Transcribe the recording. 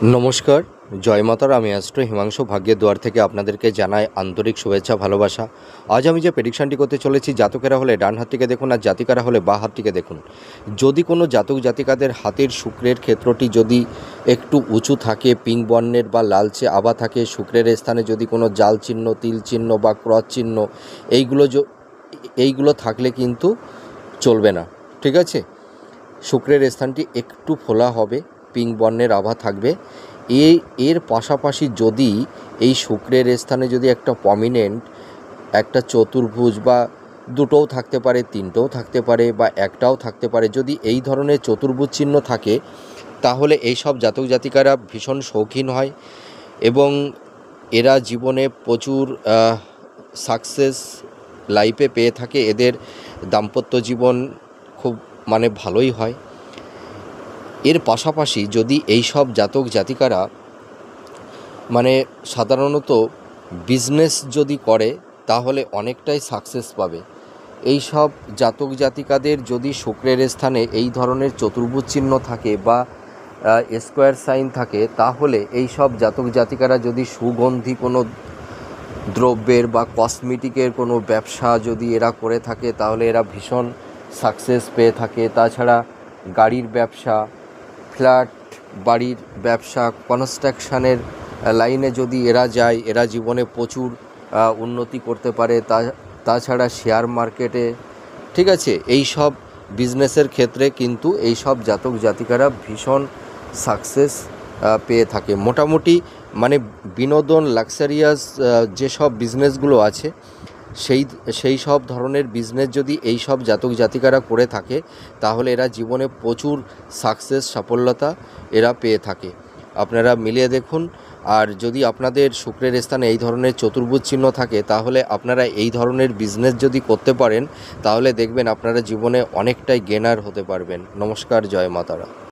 নমস্কার, জয় মাতার। আমি অ্যাস্ট্রো হিমাংশু ভাগ্যের দুয়ার থেকে আপনাদেরকে জানাই আন্তরিক শুভেচ্ছা, ভালোবাসা। আজ আমি যে প্রেডিকশানটি করতে চলেছি, জাতকেরা হলে ডান হাতটিকে দেখুন আর জাতিকারা হলে বাঁ হাতটিকে দেখুন। যদি কোনো জাতক জাতিকাদের হাতের শুক্রের ক্ষেত্রটি যদি একটু উঁচু থাকে, পিঙ্ক বর্ণের বা লালচে আভা থাকে, শুক্রের স্থানে যদি কোনো জাল চিহ্ন, তিল চিহ্ন বা ক্রস চিহ্ন এইগুলো থাকলে কিন্তু চলবে না, ঠিক আছে। শুক্রের স্থানটি একটু ফোলা হবে, পিঙ্ক বর্ণের আভা থাকবে। এর পাশাপাশি যদি এই শুক্রের স্থানে যদি একটা প্রমিনেন্ট একটা চতুর্ভুজ বা দুটোও থাকতে পারে, তিনটেও থাকতে পারে বা একটাও থাকতে পারে, যদি এই ধরনের চতুর্ভুজ চিহ্ন থাকে, তাহলে এই সব জাতক জাতিকারা ভীষণ শৌখিন হয় এবং এরা জীবনে প্রচুর সাকসেস লাইফে পেয়ে থাকে। এদের দাম্পত্য জীবন খুব ভালোই হয়। এর পাশাপাশি যদি এই সব জাতক জাতিকারা সাধারণত বিজনেস যদি করে, তাহলে অনেকটাই সাকসেস পাবে। এই সব জাতক জাতিকাদের যদি শুক্রের স্থানে এই ধরনের চতুর্ভুজ চিহ্ন থাকে বা স্কোয়ার সাইন থাকে, তাহলে এই সব জাতক জাতিকারা যদি সুগন্ধি কোনো দ্রব্যের বা কসমেটিকের কোনো ব্যবসা যদি এরা করে থাকে, তাহলে এরা ভীষণ সাকসেস পেয়ে থাকে। তাছাড়া গাড়ির ব্যবসা, ফ্ল্যাট বাড়ির ব্যবসা, কনস্ট্রাকশানের লাইনে যদি এরা যায়, এরা জীবনে প্রচুর উন্নতি করতে পারে। তাছাড়া শেয়ার মার্কেটে, ঠিক আছে, এই সব বিজনেসের ক্ষেত্রে কিন্তু এই সব জাতক জাতিকারা ভীষণ সাকসেস পেয়ে থাকে। মোটামুটি বিনোদন, লাক্সারিয়াস যেসব বিজনেসগুলো আছে, সেই সব ধরনের বিজনেস যদি এই সব জাতক জাতিকারা করে থাকে, তাহলে এরা জীবনে প্রচুর সাকসেস, সাফল্যতা এরা পেয়ে থাকে। আপনারা মিলিয়ে দেখুন। আর যদি আপনাদের শুক্রের স্থানে এই ধরনের চতুর্ভুজ চিহ্ন থাকে, তাহলে আপনারা এই ধরনের বিজনেস যদি করতে পারেন, তাহলে দেখবেন আপনারা জীবনে অনেকটাই গেনার হতে পারবেন। নমস্কার, জয় মাতারা।